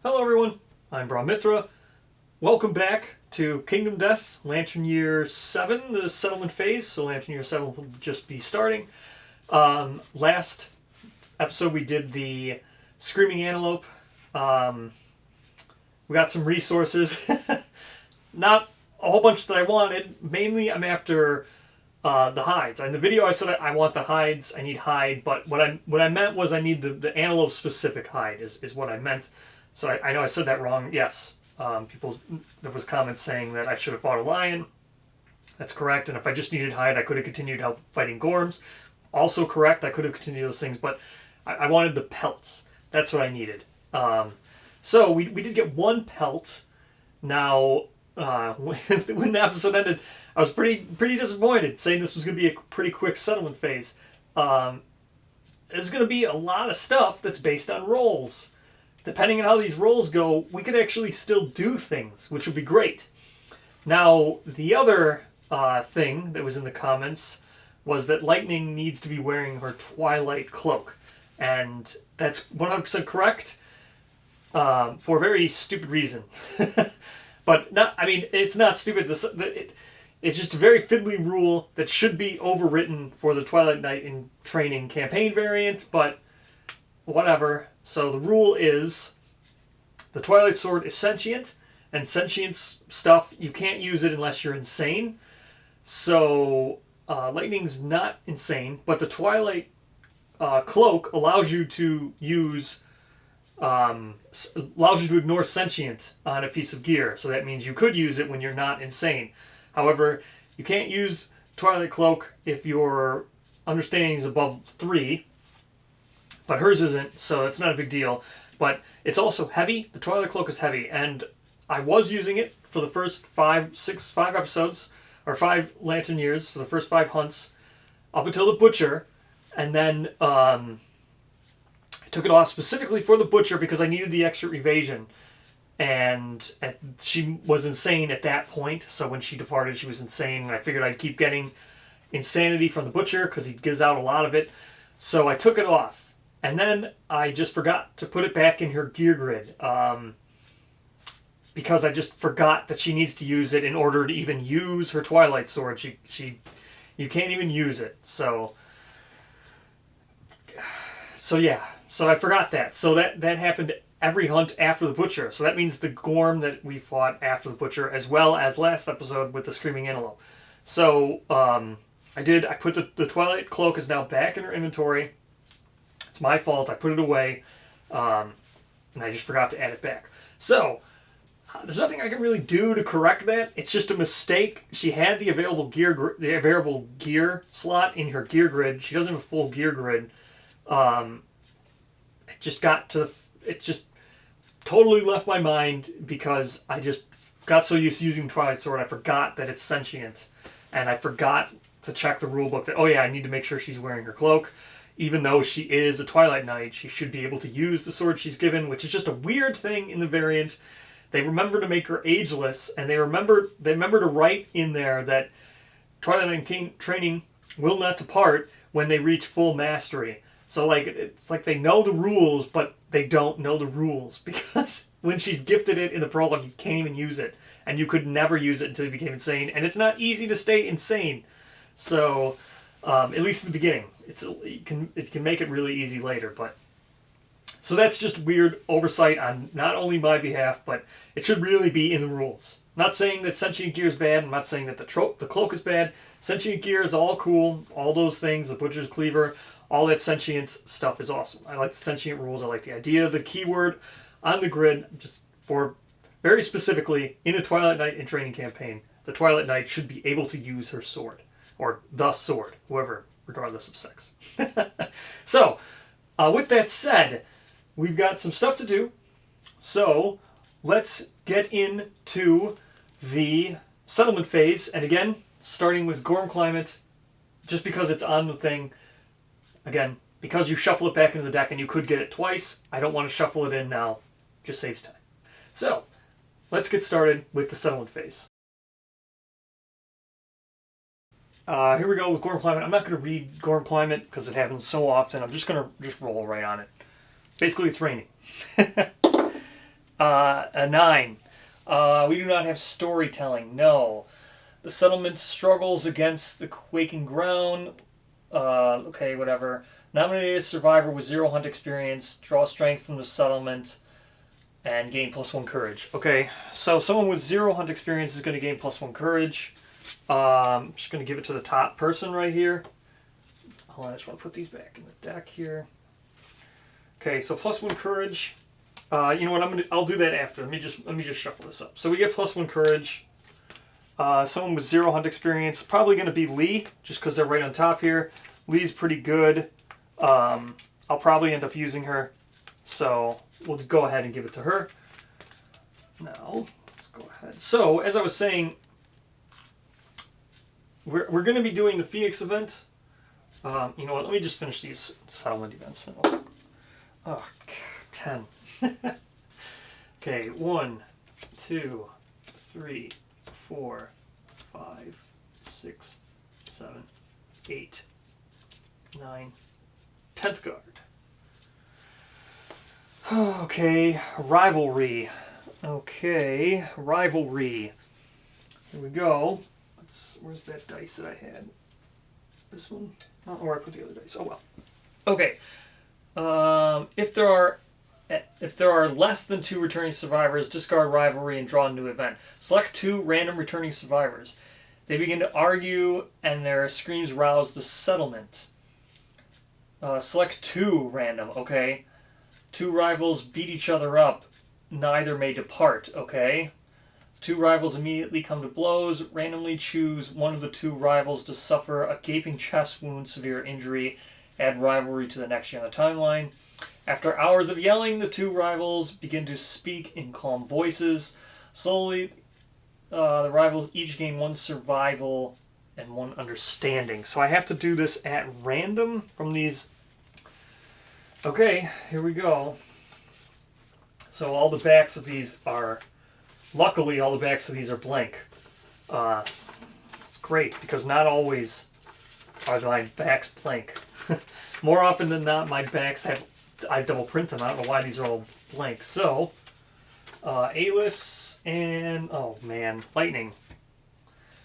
Hello everyone, I'm Brahmithra. Welcome back to Kingdom Death, Lantern Year 7, the settlement phase. So Lantern Year 7 will just be starting. Last episode we did the Screaming Antelope. We got some resources. Not a whole bunch that I wanted. Mainly I'm after the hides. In the video I said I want the hides, I need hide, but what I meant was I need the antelope specific hide is what I meant. So I know I said that wrong. Yes, there was comments saying that I should have fought a lion. That's correct. And if I just needed hide, I could have continued help fighting gorms. Also correct. I could have continued those things, but I wanted the pelts. That's what I needed. So we did get one pelt. Now, when the episode ended, I was pretty disappointed, saying this was going to be a pretty quick settlement phase. There's going to be a lot of stuff that's based on rolls. Depending on how these rolls go, we could actually still do things, which would be great. Now, the other thing that was in the comments was that Lightning needs to be wearing her Twilight cloak. And that's 100% correct for a very stupid reason. But it's not stupid. It's just a very fiddly rule that should be overwritten for the Twilight Knight in training campaign variant, but whatever. So the rule is the Twilight Sword is sentient, and sentient stuff, you can't use it unless you're insane. So Lightning's not insane, but the Twilight Cloak allows you to ignore sentient on a piece of gear. So that means you could use it when you're not insane. However, you can't use Twilight Cloak if your understanding is above 3. But hers isn't, so it's not a big deal. But it's also heavy. The Twilight Cloak is heavy. And I was using it for the first 5 episodes, or 5 Lantern Years, for the first 5 hunts, up until the Butcher. And then I took it off specifically for the Butcher because I needed the extra evasion. And she was insane at that point. So when she departed, she was insane. And I figured I'd keep getting insanity from the Butcher because he gives out a lot of it. So I took it off. And then I just forgot to put it back in her gear grid because I just forgot that she needs to use it in order to even use her Twilight Sword. You can't even use it. So yeah. So I forgot that. So that happened every hunt after the Butcher. So that means the Gorm that we fought after the Butcher, as well as last episode with the Screaming Antelope. So I put the Twilight Cloak is now back in her inventory. It's my fault. I put it away, and I just forgot to add it back. So there's nothing I can really do to correct that. It's just a mistake. She had the available gear slot in her gear grid. She doesn't have a full gear grid. It just totally left my mind because I just got so used to using Twilight Sword. I forgot that it's sentient, and I forgot to check the rulebook that, oh yeah, I need to make sure she's wearing her cloak. Even though she is a Twilight Knight, she should be able to use the sword she's given, which is just a weird thing in the variant. They remember to make her ageless, and they remember to write in there that Twilight Knight training will not depart when they reach full mastery. So it's like they know the rules, but they don't know the rules because when she's gifted it in the prologue, you can't even use it, and you could never use it until you became insane. And it's not easy to stay insane. So at least in the beginning. It can make it really easy later, but so that's just weird oversight on not only my behalf, but it should really be in the rules. I'm not saying that sentient gear is bad. I'm not saying that the cloak is bad. Sentient gear is all cool. All those things, the Butcher's Cleaver, all that sentient stuff is awesome. I like the sentient rules. I like the idea of the keyword on the grid. Just for very specifically in a Twilight Knight in training campaign, the Twilight Knight should be able to use her sword, or the sword, whoever, regardless of sex. So, with that said, we've got some stuff to do. So, let's get into the settlement phase. And again, starting with Gorm Climate, just because it's on the thing. Again, because you shuffle it back into the deck and you could get it twice, I don't want to shuffle it in now. Just saves time. So, let's get started with the settlement phase. Here we go with Gorm Climate. I'm not going to read Gorm Climate because it happens so often. I'm just going to roll right on it. Basically, it's raining. A 9. We do not have storytelling. No. The settlement struggles against the quaking ground. Okay, whatever. Nominated survivor with 0 hunt experience. Draw strength from the settlement. And gain +1 courage. Okay, so someone with 0 hunt experience is going to gain +1 courage. I'm just going to give it to the top person right here. Hold on, I just want to put these back in the deck here. Okay, so +1 courage. You know what? I'll do that after. Let me just shuffle this up. So we get +1 courage. Someone with 0 hunt experience, probably going to be Lee, just because they're right on top here. Lee's pretty good. I'll probably end up using her, so we'll go ahead and give it to her. Now, let's go ahead. So, as I was saying, we're going to be doing the Phoenix event. You know what? Let me just finish these settlement events. Oh, 10. Okay, 1, 2, 3, 4, 5, 6, 7, 8, 9, 10th guard. Okay, rivalry. Okay, rivalry. Here we go. Where's that dice that I had? This one? Oh, or I put the other dice. Oh well. Okay. If there are less than 2 returning survivors, discard rivalry and draw a new event. Select 2 random returning survivors. They begin to argue, and their screams rouse the settlement. Select 2 random. Okay. 2 rivals beat each other up. Neither may depart. Okay. 2 rivals immediately come to blows. Randomly choose one of the 2 rivals to suffer a gaping chest wound, severe injury. Add rivalry to the next year on the timeline. After hours of yelling, the 2 rivals begin to speak in calm voices. Slowly, the rivals each gain 1 survival and 1 understanding. So I have to do this at random from these. Okay, here we go. So all the backs of these are, luckily all the backs of these are blank. It's great because not always are my backs blank. More often than not, my backs I double print them. I don't know why these are all blank. So, Alis and, oh man, Lightning.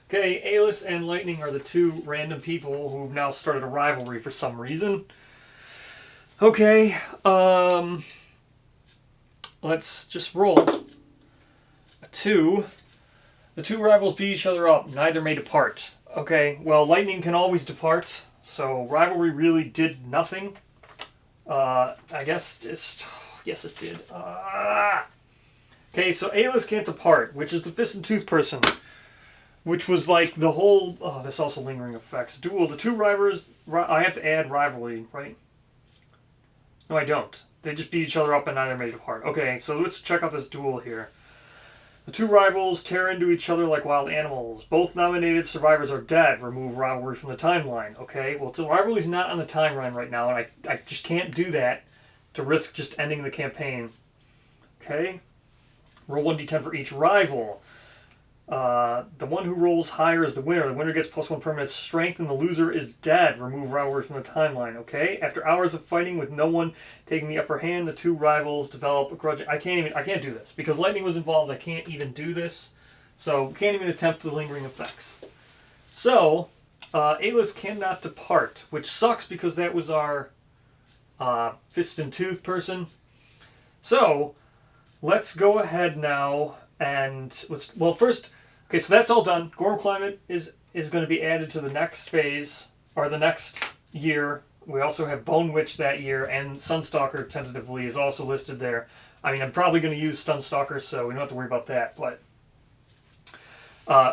Okay, Alis and Lightning are the 2 random people who've now started a rivalry for some reason. Okay, let's just roll. A 2. The 2 rivals beat each other up. Neither may depart. Okay, well, Lightning can always depart, so rivalry really did nothing. I guess it's... Yes, it did. Okay, so Alis can't depart, which is the Fist and Tooth person. Which was like the whole... Oh, there's also lingering effects. Duel. The 2 rivals... I have to add rivalry, right? No, I don't. They just beat each other up and neither may depart. Okay, so let's check out this duel here. The 2 rivals tear into each other like wild animals. Both nominated survivors are dead. Remove rivalry from the timeline. Okay, well, the rivalry's not on the timeline right now, and I just can't do that to risk just ending the campaign. Okay, roll 1d10 for each rival. The one who rolls higher is the winner. The winner gets +1 permanent strength, and the loser is dead. Remove rivalry from the timeline. Okay. After hours of fighting with no one taking the upper hand, the 2 rivals develop a grudge. I can't do this because Lightning was involved. I can't even do this, so can't even attempt the lingering effects. So, Alis cannot depart, which sucks because that was our Fist and Tooth person. So, let's go ahead now and first. Okay, so that's all done. Gorm Climate is going to be added to the next phase, or the next year. We also have Bone Witch that year, and Sunstalker tentatively is also listed there. I mean, I'm probably going to use Sunstalker, so we don't have to worry about that, but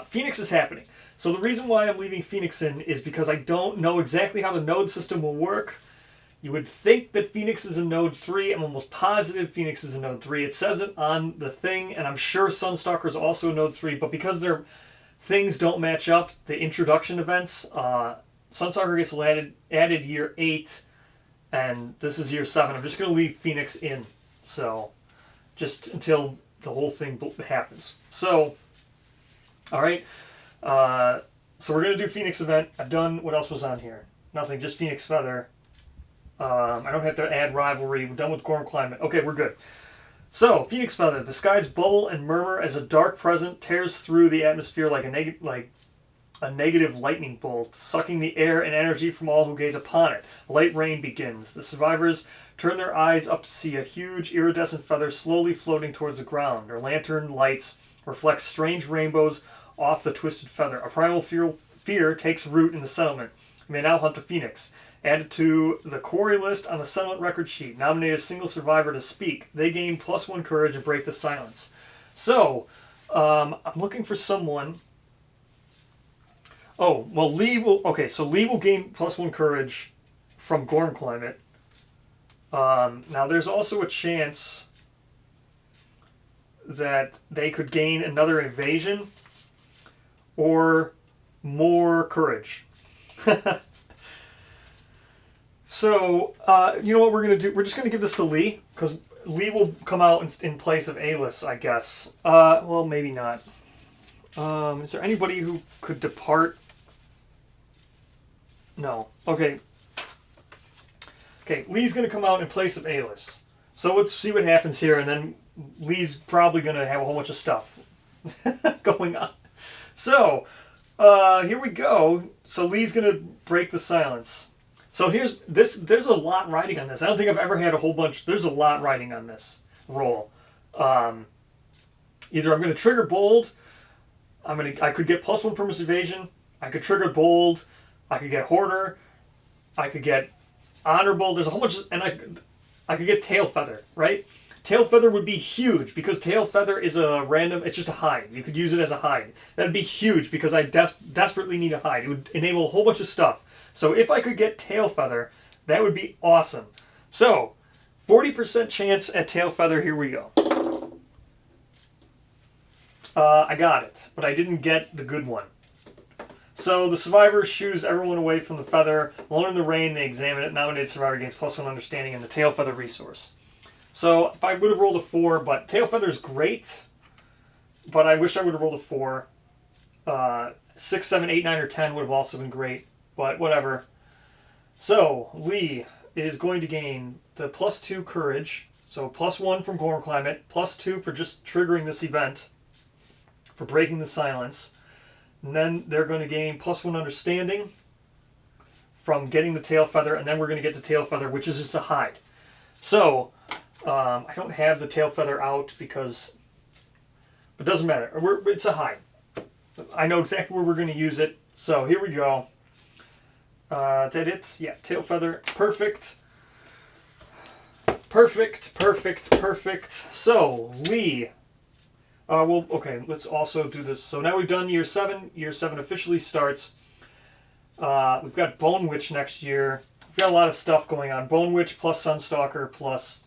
Phoenix is happening. So the reason why I'm leaving Phoenix in is because I don't know exactly how the node system will work. You would think that Phoenix is in Node 3. I'm almost positive Phoenix is in Node 3. It says it on the thing, and I'm sure Sunstalker is also in Node 3, but because their things don't match up, the introduction events, Sunstalker gets added year 8, and this is year 7. I'm just going to leave Phoenix in, so just until the whole thing happens. So, alright, so we're going to do Phoenix event. I've done what else was on here. Nothing, just Phoenix Feather. I don't have to add rivalry. We're done with Gorm Climate. Okay, we're good. So, Phoenix Feather. The skies bubble and murmur as a dark present tears through the atmosphere like a negative lightning bolt, sucking the air and energy from all who gaze upon it. Light rain begins. The survivors turn their eyes up to see a huge iridescent feather slowly floating towards the ground. Their lantern lights reflect strange rainbows off the twisted feather. A primal fear takes root in the settlement. You may now hunt the phoenix. Added to the quarry list on the settlement record sheet. Nominate a single survivor to speak. They gain +1 courage and break the silence. So, I'm looking for someone. Oh, well, Lee will. Okay, so Lee will gain +1 courage from Gorm Climate. Now, there's also a chance that they could gain another evasion or more courage. So, you know what we're going to do? We're just going to give this to Lee, because Lee will come out in place of Alice, I guess. Well, maybe not. Is there anybody who could depart? No. Okay. Okay, Lee's going to come out in place of Alice. So let's see what happens here, and then Lee's probably going to have a whole bunch of stuff going on. So, here we go. So Lee's going to break the silence. So here's this. There's a lot riding on this. I don't think I've ever had a whole bunch. There's a lot riding on this roll. Either I'm going to trigger bold. I could get +1 permanent evasion. I could trigger bold. I could get hoarder. I could get honorable. There's a whole bunch of, and I could get tail feather. Right? Tail feather would be huge because tail feather is a random. It's just a hide. You could use it as a hide. That'd be huge because I desperately need a hide. It would enable a whole bunch of stuff. So if I could get tail feather, that would be awesome. So 40% chance at tail feather. Here we go. I got it, but I didn't get the good one. So the survivor shoos everyone away from the feather. Alone in the rain, they examine it. Nominated survivor gains +1 understanding and the tail feather resource. So if I would have rolled a 4, but tail feather is great, but I wish I would have rolled a 4. 6, 7, 8, 9, or 10 would have also been great, but whatever. So Lee is going to gain the +2 courage. So +1 from Gorm Climate, +2 for just triggering this event, for breaking the silence. And then they're going to gain +1 understanding from getting the tail feather, and then we're going to get the tail feather, which is just a hide. So I don't have the tail feather out because it doesn't matter. It's a hide. I know exactly where we're going to use it. So here we go. Is that it? Yeah, tail feather. Perfect. Perfect, perfect, perfect. So, Lee. Well, okay, let's also do this. So now we've done year 7. Year 7 officially starts. We've got Bone Witch next year. We've got a lot of stuff going on. Bone Witch plus Sunstalker plus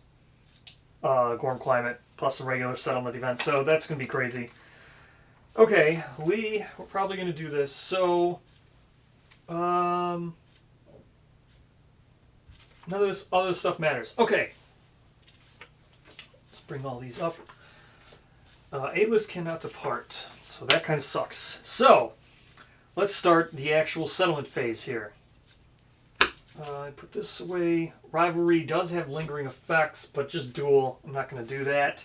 Gorm Climate plus the regular settlement event. So that's going to be crazy. Okay, Lee, we're probably going to do this. So, none of this other stuff matters. Okay. Let's bring all these up. A-list cannot depart. So that kind of sucks. So, let's start the actual settlement phase here. I put this away. Rivalry does have lingering effects, but just duel. I'm not going to do that.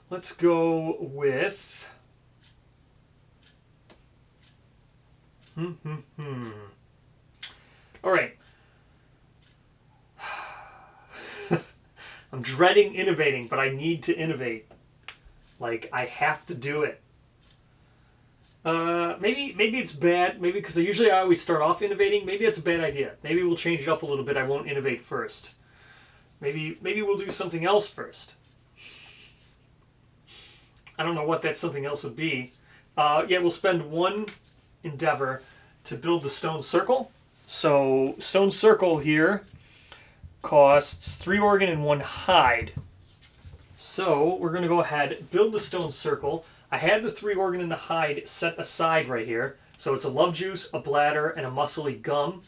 Let's go with... All right. I'm dreading innovating, but I need to innovate. Like, I have to do it. Maybe it's bad. Maybe because I always start off innovating. Maybe it's a bad idea. Maybe we'll change it up a little bit. I won't innovate first. Maybe we'll do something else first. I don't know what that something else would be. Yeah, we'll spend 1 endeavor to build the stone circle. So stone circle here costs 3 organ and 1 hide. So we're going to go ahead, build the stone circle. I had the 3 organ and the hide set aside right here. So it's a love juice, a bladder, and a muscly gum.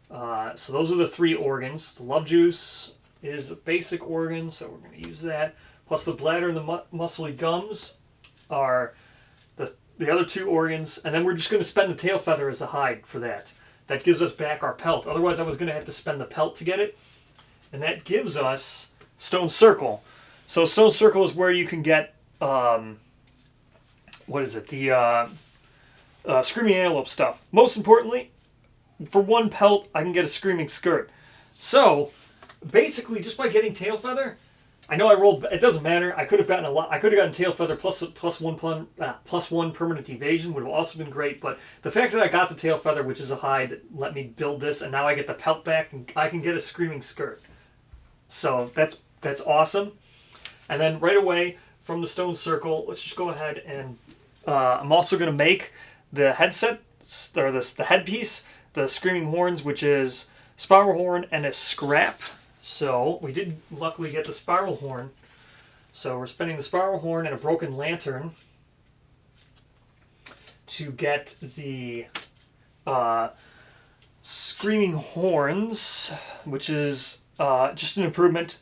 So those are the 3 organs. The love juice is a basic organ, so we're going to use that. Plus the bladder and the muscly gums are the other 2 organs. And then we're just going to spend the tail feather as a hide for that. That gives us back our pelt. Otherwise I was going to have to spend the pelt to get it. and that gives us Stone Circle. So Stone Circle is where you can get, what is it, the Screaming Antelope stuff. Most importantly, for 1 pelt, I can get a Screaming Skirt. So, basically, just by getting Tail Feather, I know I rolled. It doesn't matter. I could have gotten a lot. I could have gotten Tail Feather plus one permanent evasion would have also been great. But the fact that I got the Tail Feather, which is a hide, that let me build this, and now I get the pelt back, and I can get a Screaming Skirt. So that's awesome. And then right away from the Stone Circle, let's just go ahead and I'm also going to make the headset or the headpiece, the Screaming Horns, which is Spiral Horn and a Scrap. So we did luckily get the Spiral Horn. So we're spending the Spiral Horn and a Broken Lantern to get the Screaming Horns, which is just an improvement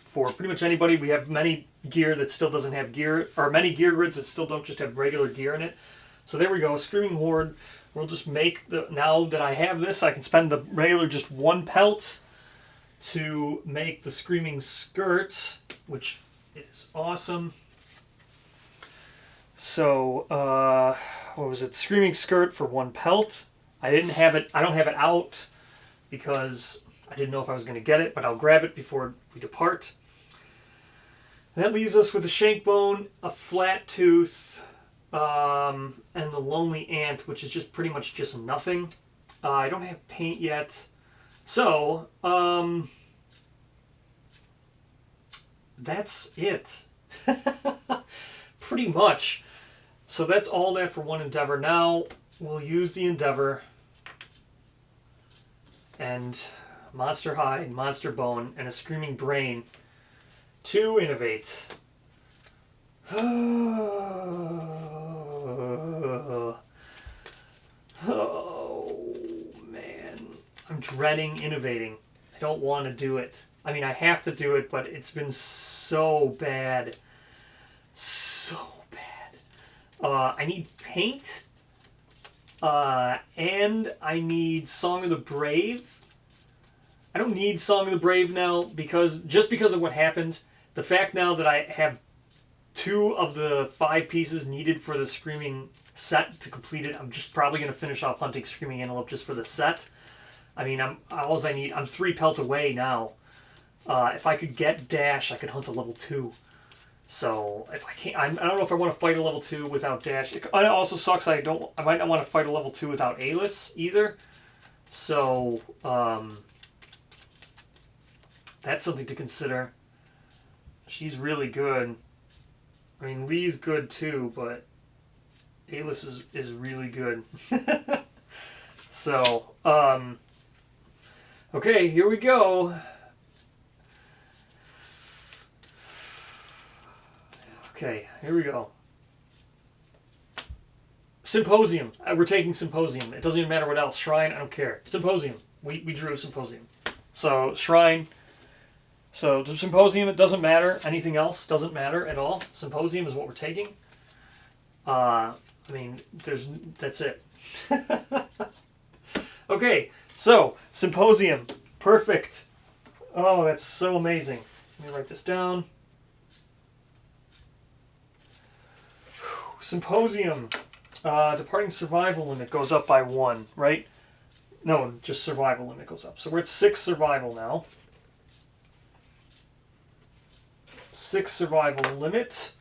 for pretty much anybody. We have many gear that still doesn't have gear, or many gear grids that still don't just have regular gear in it. So there we go, Screaming Horn. We'll just make now that I have this, I can spend the regular just 1 pelt to make the Screaming Skirt, which is awesome. So, what was it? Screaming Skirt for 1 pelt. I don't have it out because I didn't know if I was going to get it, but I'll grab it before we depart. And that leaves us with a Shankbone, a Flat Tooth, and the Lonely Ant, which is just pretty much just nothing. I don't have paint yet. So, that's it. Pretty much. So that's all that for 1 Endeavor. Now, we'll use the Endeavor and Monster Hide, Monster Bone, and a Screaming Brain to innovate. Oh, man. I'm dreading innovating. I don't want to do it. I mean, I have to do it, but it's been so bad. So bad. I need paint. And I need Song of the Brave. I don't need Song of the Brave now because of what happened. The fact now that I have 2 of the 5 pieces needed for the Screaming set to complete it, I'm just probably going to finish off hunting Screaming Antelope just for the set. I mean, I'm 3 pelt away now. If I could get Dash, I could hunt a level 2. So if I can't, I don't know if I want to fight a level 2 without Dash. It also sucks. I might not want to fight a level 2 without Alice either. So that's something to consider. She's really good. I mean, Lee's good too, but Alice is really good. So, okay, here we go. Okay, here we go. Symposium. We're taking Symposium. It doesn't even matter what else. Shrine, I don't care. Symposium. We drew Symposium. So, Shrine. So, the Symposium, it doesn't matter. Anything else doesn't matter at all. Symposium is what we're taking. I mean, that's it. Okay, so, Symposium. Perfect. Oh, that's so amazing. Let me write this down. Symposium. Departing survival limit goes up by 1, right? No, just survival limit goes up. So we're at 6 survival now. 6 survival limit.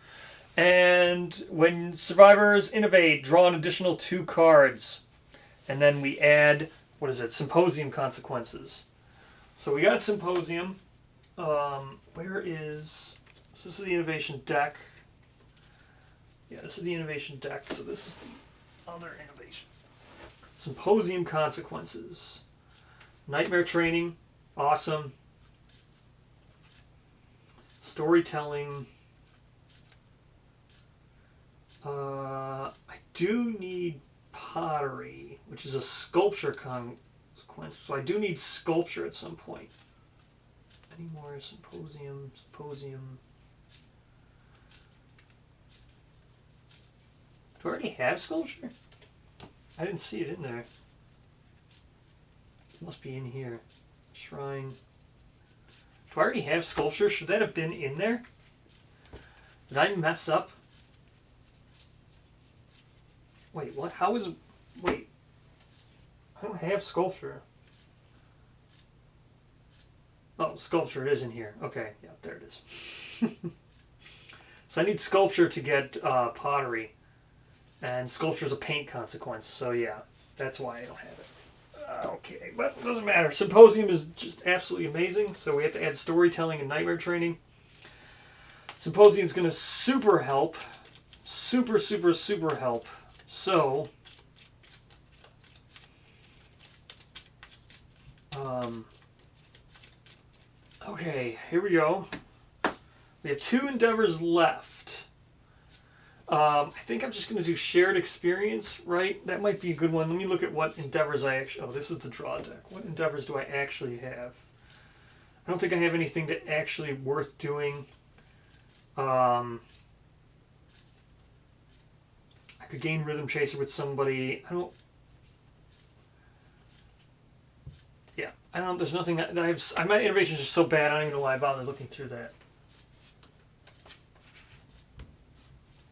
And when survivors innovate, draw an additional 2 cards. And then we add, what is it? Symposium consequences. So we got Symposium. Where is... So this is the innovation deck. Yeah, this is the innovation deck, so this is the other innovation. Symposium consequences. Nightmare training, awesome. Storytelling. I do need pottery, which is a sculpture consequence, so I do need sculpture at some point. Any more symposium? Do I already have sculpture? I didn't see it in there. It must be in here. Shrine. Do I already have Sculpture? Should that have been in there? Did I mess up? Wait, what? How is... Wait. I don't have Sculpture. Oh, Sculpture is in here. Okay, yeah, there it is. So I need Sculpture to get Pottery. And Sculpture is a paint consequence. So yeah, that's why I don't have it. Okay, but it doesn't matter. Symposium is just absolutely amazing. So we have to add storytelling and nightmare training. Symposium is going to super help. Super, super, super help. So... okay, here we go. We have 2 endeavors left. I think I'm just going to do shared experience, right? That might be a good one. Let me look at what endeavors I actually... oh, this is the draw deck. What endeavors do I actually have? I don't think I have anything that actually worth doing. I could gain Rhythm Chaser with somebody. There's nothing that I have. My innovation is just so bad, I don't even know why I bothered looking through that.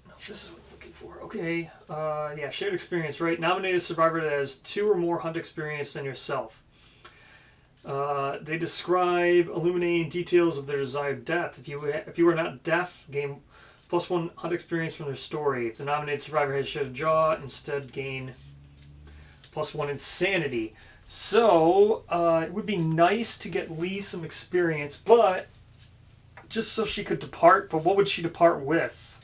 No, this is what I'm looking for. Okay. Yeah, shared experience, right? Nominate a survivor that has 2 or more hunt experience than yourself. They describe illuminating details of their desired death. If you are not deaf, gain +1 hunt experience from their story. If the nominated survivor has shed a jaw, instead gain +1 insanity. So, it would be nice to get Lee some experience, but just so she could depart. But what would she depart with?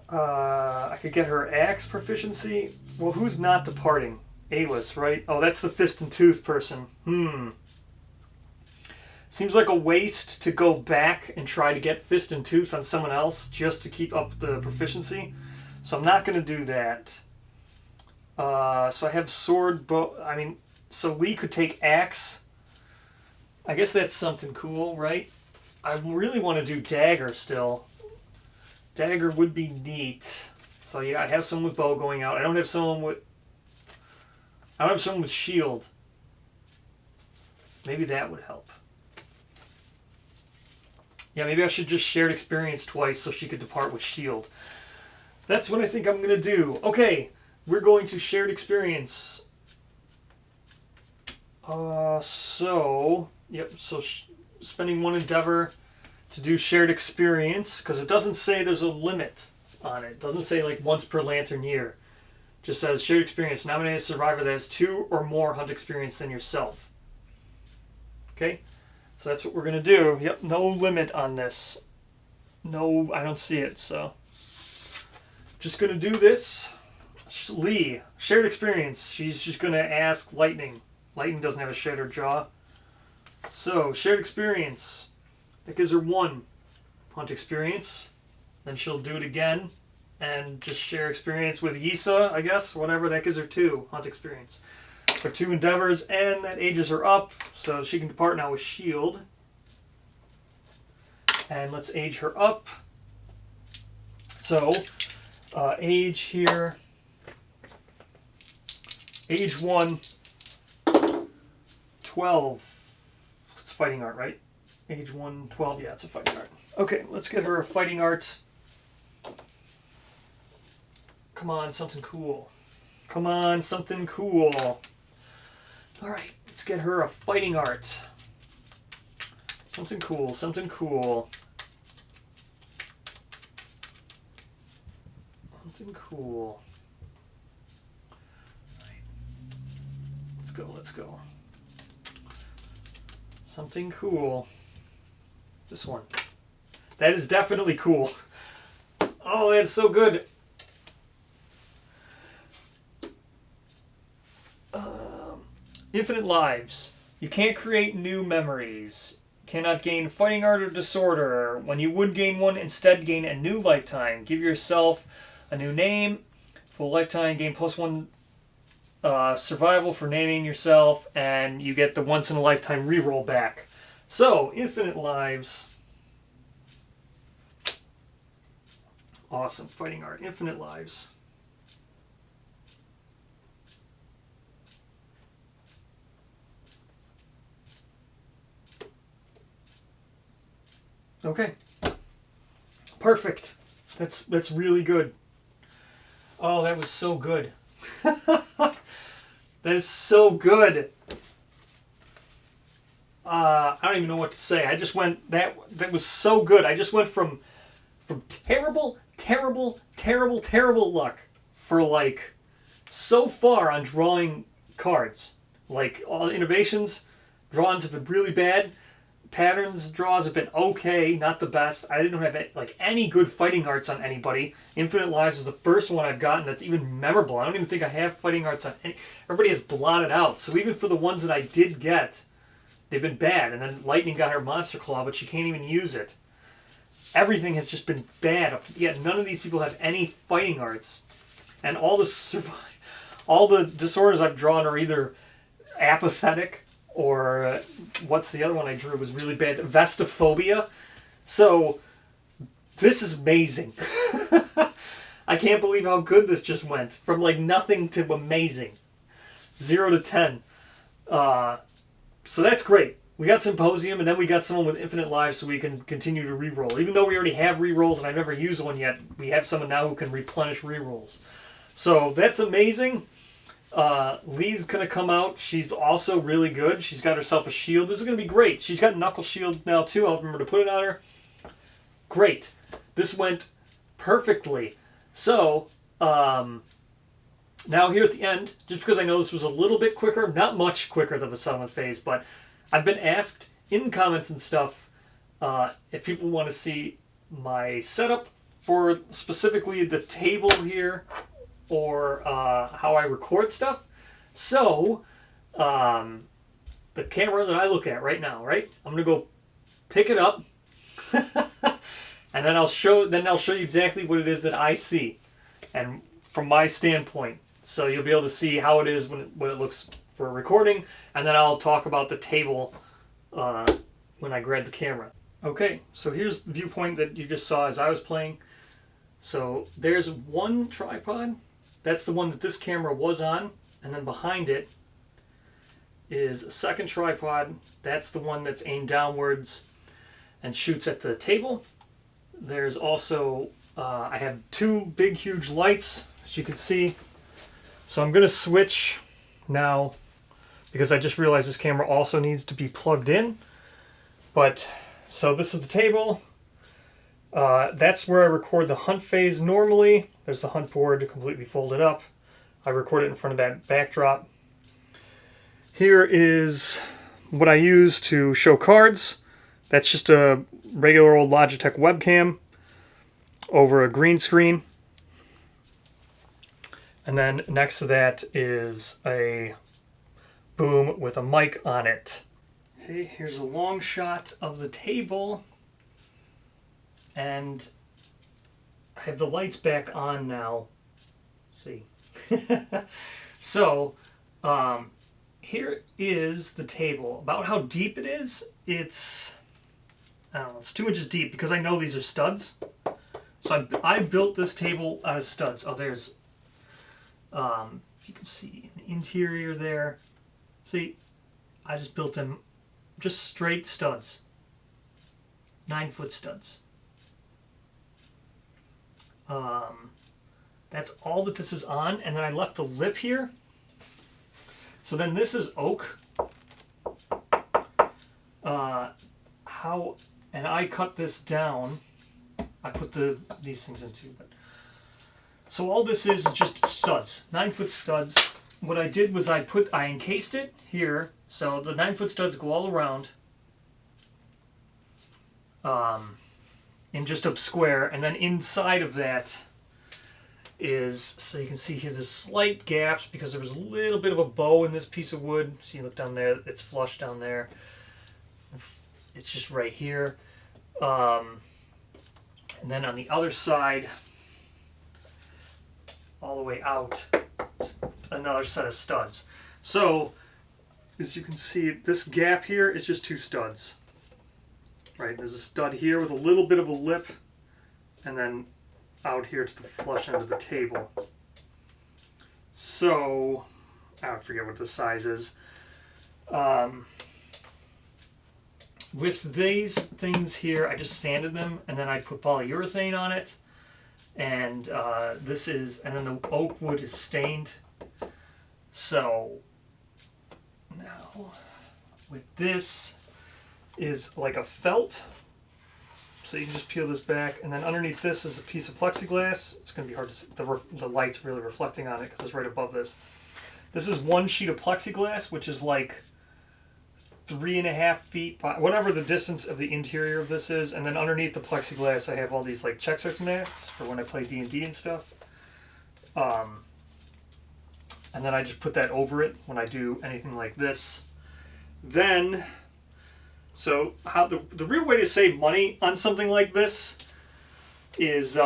I could get her axe proficiency. Well, who's not departing? Alis, right? Oh, that's the Fist and Tooth person. Seems like a waste to go back and try to get Fist and Tooth on someone else just to keep up the proficiency. So I'm not going to do that. So I have sword, bow. I mean, so Lee could take axe. I guess that's something cool, right? I really want to do dagger still. Dagger would be neat. So yeah, I have someone with bow going out. I don't have someone with shield. Maybe that would help. Yeah, maybe I should just shared experience twice so she could depart with shield. That's what I think I'm going to do. Okay. We're going to shared experience. So spending 1 endeavor to do shared experience, because it doesn't say there's a limit on it. It doesn't say like once per lantern year. It just says shared experience. Nominate a survivor that has 2 or more hunt experience than yourself. Okay? So that's what we're going to do. Yep, no limit on this. No, I don't see it, so. Just going to do this. Lee, shared experience. She's just going to ask Lightning. Lightning doesn't have a shattered jaw. So, shared experience. That gives her 1 hunt experience. Then she'll do it again. And just share experience with Yisa, I guess. Whatever. That gives her 2 hunt experience. For 2 endeavors. And that ages her up. So she can depart now with shield. And let's age her up. So, age here. Age 1, 12. It's fighting art, right? Age 1, 12. Yeah, it's a fighting art. Okay, let's get her a fighting art. Come on, something cool. Come on, something cool. All right, let's get her a fighting art. Something cool, something cool. Something cool. Let's go. Something cool. This one. That is definitely cool. Oh, that's so good. Infinite lives. You can't create new memories. Cannot gain fighting art or disorder. When you would gain one, instead gain a new lifetime. Give yourself a new name. For a lifetime, gain +1 survival for naming yourself, and you get the once in a lifetime reroll back. So, infinite lives. Awesome. Fighting art. Infinite lives. Okay. Perfect. That's really good. Oh, that was so good. That is so good. I don't even know what to say. I just went that was so good. I just went from terrible, terrible, terrible, terrible luck for like so far on drawing cards. Like all innovations, drawings have been really bad. Patterns draws have been okay, not the best. I didn't have like any good fighting arts on anybody. Infinite Lives is the first one I've gotten that's even memorable. I don't even think I have fighting arts on any. Everybody has blotted out. So even for the ones that I did get, they've been bad. And then Lightning got her Monster Claw, but she can't even use it. Everything has just been bad. Yet none of these people have any fighting arts, and all the disorders I've drawn are either apathetic or what's the other one I drew was really bad? Vestophobia. So this is amazing. I can't believe how good this just went. From like nothing to amazing. 0 to 10. So that's great. We got Symposium, and then we got someone with infinite lives so we can continue to reroll. Even though we already have rerolls and I've never used one yet, we have someone now who can replenish rerolls. So that's amazing. Lee's going to come out. She's also really good. She's got herself a shield. This is going to be great. She's got Knuckle Shield now too. I'll remember to put it on her. Great. This went perfectly. So, now here at the end, just because I know this was a little bit quicker, not much quicker than the settlement phase, but I've been asked in comments and stuff if people want to see my setup for specifically the table here, or how I record stuff. So, the camera that I look at right now, right? I'm gonna go pick it up, and then I'll show you exactly what it is that I see, and from my standpoint. So you'll be able to see how it is when it looks for recording, and then I'll talk about the table when I grab the camera. Okay, so here's the viewpoint that you just saw as I was playing. So there's one tripod. That's the one that this camera was on, and then behind it is a second tripod. That's the one that's aimed downwards and shoots at the table. There's also, I have two big huge lights, as you can see. So I'm going to switch now, because I just realized this camera also needs to be plugged in. But, so this is the table. That's where I record the hunt phase normally. There's the hunt board completely folded up. I record it in front of that backdrop. Here is what I use to show cards. That's just a regular old Logitech webcam over a green screen. And then next to that is a boom with a mic on it. Hey, here's a long shot of the table. And I have the lights back on now. See. So, here is the table. About how deep it is, it's, I don't know, it's 2 inches deep because I know these are studs. So I built this table out of studs. Oh, there's, you can see the interior there. See, I just built them just straight studs. 9-foot studs. That's all that this is on, and then I left the lip here. So then this is oak. And I cut this down. I put these things into, but so all this is just studs, 9-foot studs. What I did was I encased it here, so the 9-foot studs go all around. In just a square, and then inside of that is, so you can see here there's slight gaps because there was a little bit of a bow in this piece of wood. So you look down there, it's flush down there. It's just right here. And then on the other side, all the way out, it's another set of studs. So, as you can see, this gap here is just 2 studs. Right, there's a stud here with a little bit of a lip, and then out here to the flush end of the table. So, I forget what the size is. What with these things here, I just sanded them, and then I put polyurethane on it. And and then the oak wood is stained. So now with this is like a felt. So you can just peel this back, and then underneath this is a piece of plexiglass. It's going to be hard to see. The light's really reflecting on it because it's right above this. This is one sheet of plexiglass, which is like 3.5 feet by whatever the distance of the interior of this is. And then underneath the plexiglass, I have all these like Chex mats for when I play D&D and stuff. And then I just put that over it when I do anything like this. Then, so how the real way to save money on something like this is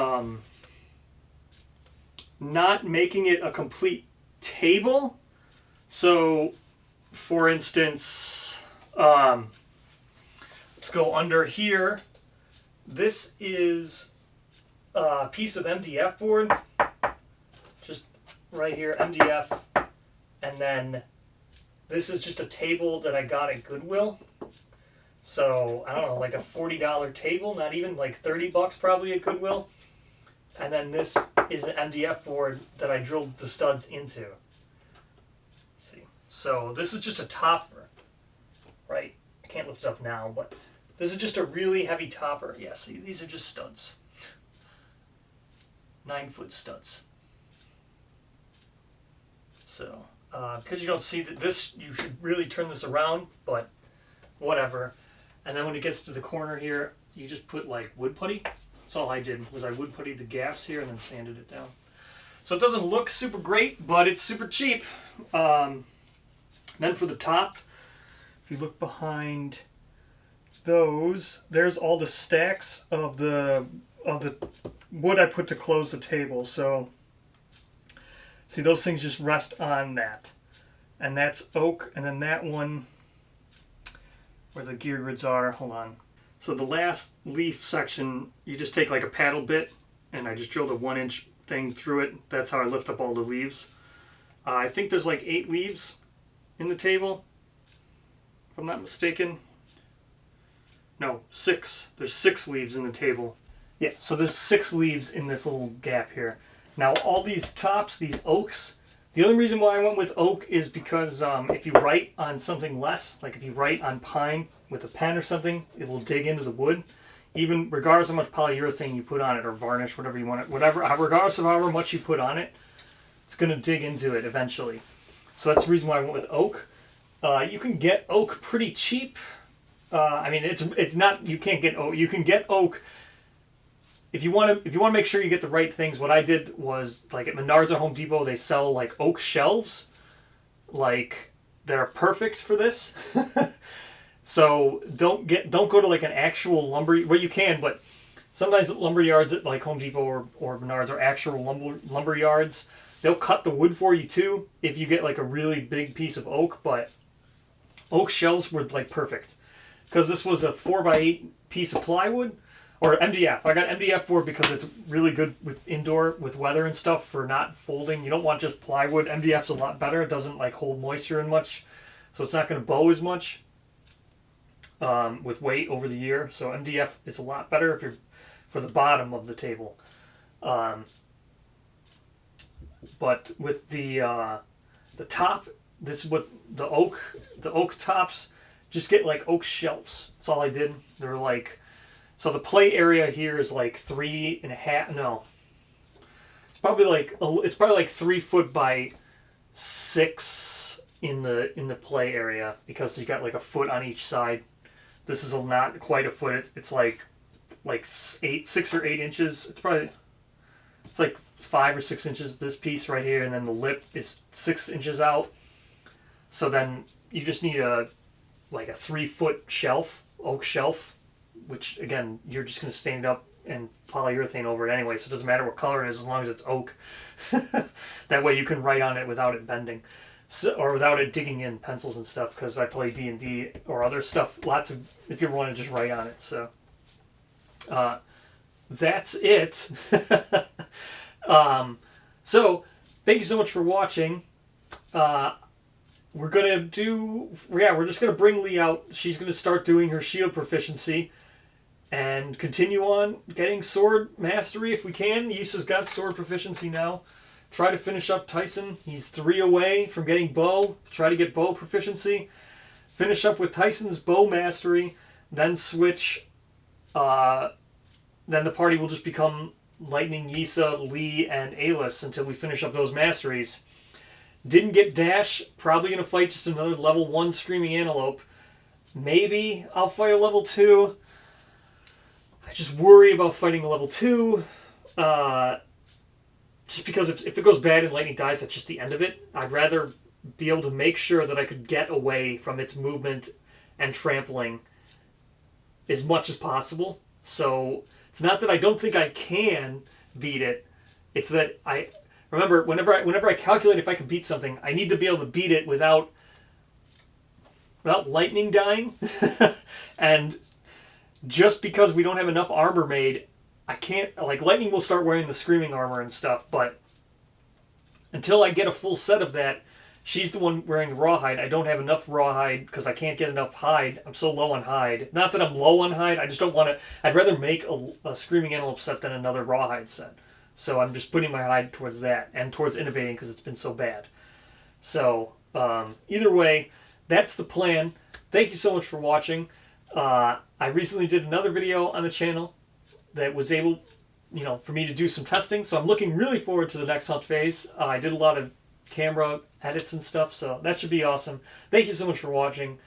not making it a complete table. So, for instance, let's go under here. This is a piece of MDF board, just right here, MDF, and then this is just a table that I got at Goodwill. So, I don't know, like a $40 table, not even, like $30 probably at Goodwill. And then this is an MDF board that I drilled the studs into. Let's see. So, this is just a topper, right? I can't lift it up now, but this is just a really heavy topper. Yeah, see, these are just studs. 9-foot studs. So, because you don't see this, you should really turn this around, but whatever. And then when it gets to the corner here, you just put like wood putty. That's all I did, was I wood puttied the gaps here and then sanded it down. So it doesn't look super great, but it's super cheap. Then for the top, if you look behind those, there's all the stacks of the wood I put to close the table. So see, those things just rest on that. And that's oak, and then that one where the gear grids are, hold on. So the last leaf section, you just take like a paddle bit, and I just drilled a 1-inch thing through it. That's how I lift up all the leaves. I think there's like 8 leaves in the table, if I'm not mistaken. No, 6. There's 6 leaves in the table. Yeah, so there's 6 leaves in this little gap here. Now all these tops, these oaks, the only reason why I went with oak is because if you write on something less, like if you write on pine with a pen or something, it will dig into the wood. Even regardless of how much polyurethane you put on it, or varnish, whatever you want it, regardless of however much you put on it, it's going to dig into it eventually. So that's the reason why I went with oak. You can get oak pretty cheap. I mean, it's not, you can't get oak. You can get oak if you want to make sure you get the right things. What I did was, like at Menards or Home Depot, they sell like oak shelves, like that are perfect for this. So don't go to like an actual lumber. Well, you can, but sometimes lumber yards at like Home Depot or Menards are actual lumber yards. They'll cut the wood for you too if you get like a really big piece of oak. But oak shelves were like perfect because this was a 4x8 piece of plywood. Or MDF. I got MDF board because it's really good with indoor, with weather and stuff, for not folding. You don't want just plywood. MDF's a lot better. It doesn't like hold moisture in much, so it's not going to bow as much with weight over the year. So MDF is a lot better if you're for the bottom of the table. But with the top, this is what the oak tops. Just get like oak shelves. That's all I did. They're like. So the play area here is like 3.5. No, it's probably like 3 foot by 6 in the play area, because you got like a foot on each side. This is not quite a foot. It's like 6 or 8 inches. It's like 5 or 6 inches. This piece right here, and then the lip is 6 inches out. So then you just need a 3-foot shelf, oak shelf. Which, again, you're just going to stand it up and polyurethane over it anyway, so it doesn't matter what color it is as long as it's oak. That way you can write on it without it bending. Or without it digging in pencils and stuff, because I play D&D or other stuff. If you want to just write on it. So, that's it. So, thank you so much for watching. we're gonna do, yeah, we're just gonna bring Lee out. She's gonna start doing her shield proficiency and continue on getting sword mastery if we can. Yusa's got sword proficiency now. Try to finish up Tyson. He's 3 away from getting bow. Try to get bow proficiency. Finish up with Tyson's bow mastery. Then switch. Then the party will just become Lightning, Yisa, Lee, and Alis until we finish up those masteries. Didn't get Dash. Probably going to fight just another level 1 Screaming Antelope. Maybe I'll fight a level 2. I just worry about fighting a level 2. Just because if it goes bad and Lightning dies, that's just the end of it. I'd rather be able to make sure that I could get away from its movement and trampling as much as possible. So it's not that I don't think I can beat it. It's that I remember whenever I calculate if I can beat something, I need to be able to beat it without Lightning dying. And just because we don't have enough armor made, I can't, like, Lightning will start wearing the screaming armor and stuff, but until I get a full set of that, she's the one wearing the rawhide. I don't have enough rawhide because I can't get enough hide. I'm so low on hide. Not that I'm low on hide, I just don't want to, I'd rather make a Screaming Antelope set than another rawhide set. So I'm just putting my hide towards that and towards innovating because it's been so bad. So, either way, that's the plan. Thank you so much for watching. I recently did another video on the channel that was able, for me to do some testing. So I'm looking really forward to the next hunt phase. I did a lot of camera edits and stuff, so that should be awesome. Thank you so much for watching.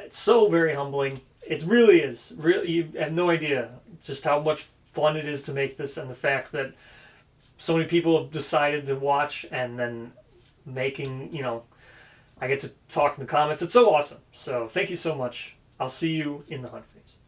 It's so very humbling. It really is. Really, you have no idea just how much fun it is to make this, and the fact that so many people have decided to watch, and then making, I get to talk in the comments. It's so awesome. So thank you so much. I'll see you in the hunt phase.